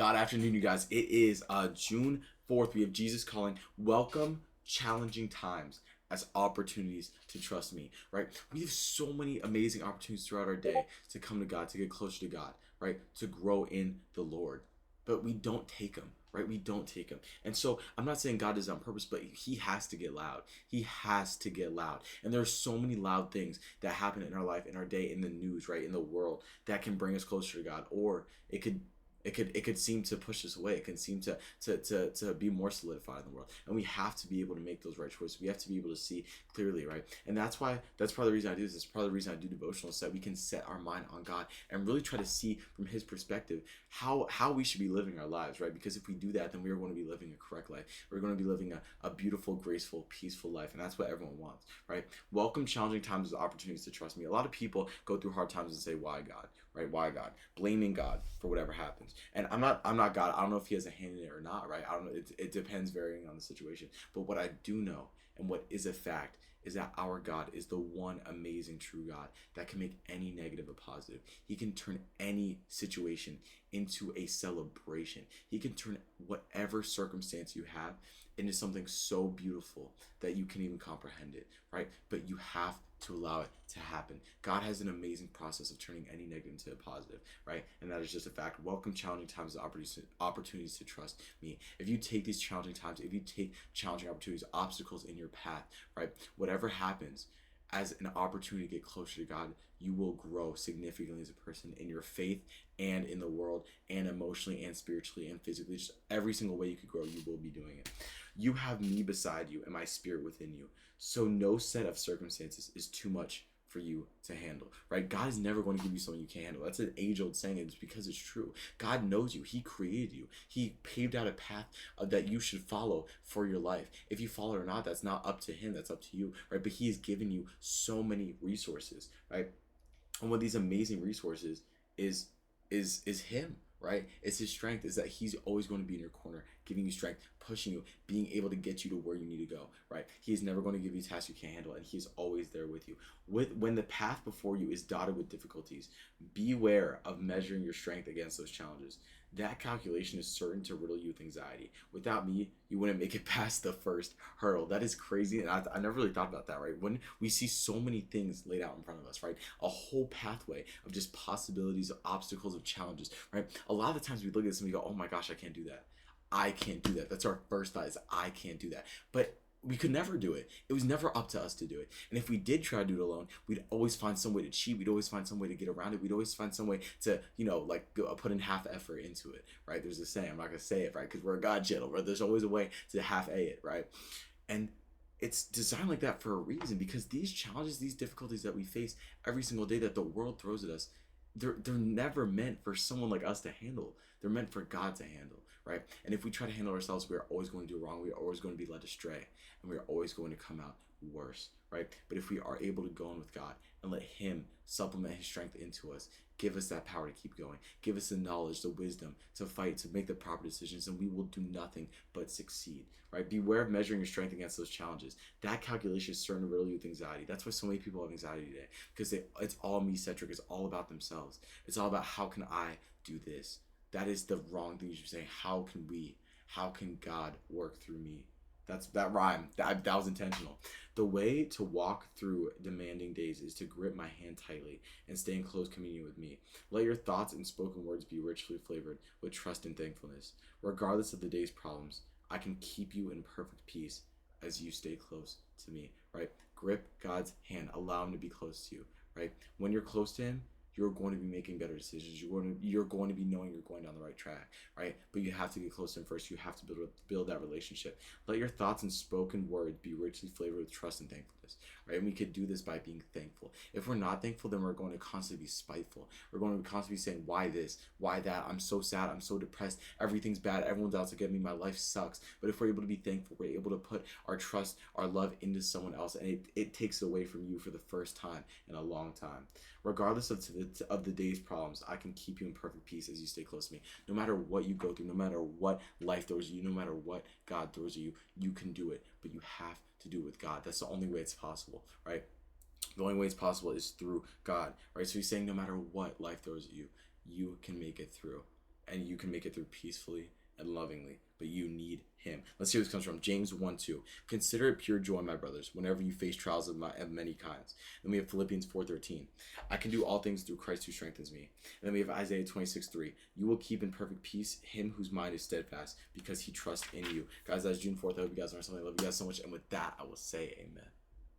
God afternoon, you guys. It is June 4th. We have Jesus calling. Welcome challenging times as opportunities to trust me, right? We have so many amazing opportunities throughout our day to come to God, to get closer to God, right? To grow in the Lord. But we don't take them, right? We don't take them. And so I'm not saying God does it on purpose, but he has to get loud. He has to get loud. And there are so many loud things that happen in our life, in our day, in the news, right? In the world that can bring us closer to God, or it could seem to push us away. It can seem to be more solidified in the world. And we have to be able to make those right choices. We have to be able to see clearly, right? And that's part of the reason I do this. It's part of the reason I do devotional, so that we can set our mind on God and really try to see from his perspective how we should be living our lives, right? Because if we do that, then we are going to be living a correct life. We're going to be living a beautiful, graceful, peaceful life. And that's what everyone wants, right? Welcome challenging times as opportunities to trust me. A lot of people go through hard times and say, why God? Right? Why God? Blaming God for whatever happens. And I'm not God. I don't know if he has a hand in it or not, right? I don't know. It depends varying on the situation. But what I do know, and what is a fact, is that our God is the one amazing true God that can make any negative a positive. He can turn any situation into a celebration. He can turn whatever circumstance you have into something so beautiful that you can't even comprehend it, right? But you have to allow it to happen. God has an amazing process of turning any negative into a positive, right? And that is just a fact. Welcome challenging times as opportunities to trust me. If you take these challenging times, if you take challenging opportunities, obstacles in your path, right? Whatever happens as an opportunity to get closer to God, you will grow significantly as a person in your faith and in the world, and emotionally and spiritually and physically. Just every single way you could grow, you will be doing it. You have me beside you and my spirit within you. So no set of circumstances is too much for you to handle, right? God is never going to give you something you can't handle. That's an age-old saying. It's because it's true. God knows you. He created you. He paved out a path that you should follow for your life. If you follow it or not, that's not up to him. That's up to you, right? But he has given you so many resources, right? And one of these amazing resources is is him, right? It's his strength. Is that he's always going to be in your corner, giving you strength, pushing you, being able to get you to where you need to go, right? He is never going to give you tasks you can't handle, and he is always there with you. When the path before you is dotted with difficulties, beware of measuring your strength against those challenges. That calculation is certain to riddle you with anxiety. Without me, you wouldn't make it past the first hurdle. That is crazy, and I never really thought about that, right? When we see so many things laid out in front of us, right? A whole pathway of just possibilities, of obstacles, of challenges, right? A lot of the times we look at this and we go, oh my gosh, I can't do that. I can't do that. That's our first thought, is I can't do that. But we could never do it. It was never up to us to do it. And if we did try to do it alone, we'd always find some way to cheat. We'd always find some way to get around it. We'd always find some way to, put in half effort into it, right? There's a saying, I'm not going to say it, right? Because we're a God channel, right? There's always a way to half A it, right? And it's designed like that for a reason, because these challenges, these difficulties that we face every single day that the world throws at us, they're never meant for someone like us to handle. They're meant for God to handle, right? And if we try to handle ourselves, we are always going to do wrong. We are always going to be led astray, and we are always going to come out worse, right? But if we are able to go in with God and let him supplement his strength into us, give us that power to keep going, give us the knowledge, the wisdom to fight, to make the proper decisions, and we will do nothing but succeed, right? Beware of measuring your strength against those challenges. That calculation is certain to riddle you with anxiety. That's why so many people have anxiety today, because it's all me-centric. It's all about themselves. It's all about, how can I do this? That is the wrong thing you should say. How can God work through me? That rhyme. That was intentional. The way to walk through demanding days is to grip my hand tightly and stay in close communion with me. Let your thoughts and spoken words be richly flavored with trust and thankfulness. Regardless of the day's problems, I can keep you in perfect peace as you stay close to me, right? Grip God's hand. Allow him to be close to you, right? When you're close to him, you're going to be making better decisions. You're going to be knowing you're going down the right track, right? But you have to get close to him first. You have to build that relationship. Let your thoughts and spoken words be richly flavored with trust and thankfulness, right? And we could do this by being thankful. If we're not thankful, then we're going to constantly be spiteful. We're going to be constantly saying, why this? Why that? I'm so sad. I'm so depressed. Everything's bad. Everyone's out to get me. My life sucks. But if we're able to be thankful, we're able to put our trust, our love into someone else, and it takes it away from you for the first time in a long time. Regardless of the day's problems, I can keep you in perfect peace as you stay close to me. No matter what you go through, no matter what life throws at you, no matter what God throws at you, you can do it. But you have to do it with God. That's the only way it's possible, right? The only way it's possible is through God, right? So he's saying no matter what life throws at you, you can make it through. and you can make it through peacefully and lovingly, but you need him. Let's see where this comes from. James 1:2. Consider it pure joy, my brothers, whenever you face trials of many kinds. Then we have Philippians 4:13. I can do all things through Christ who strengthens me. And then we have Isaiah 26:3. You will keep in perfect peace him whose mind is steadfast because he trusts in you. Guys, that's June 4th. I hope you guys learned something. I love you guys so much. And with that, I will say amen.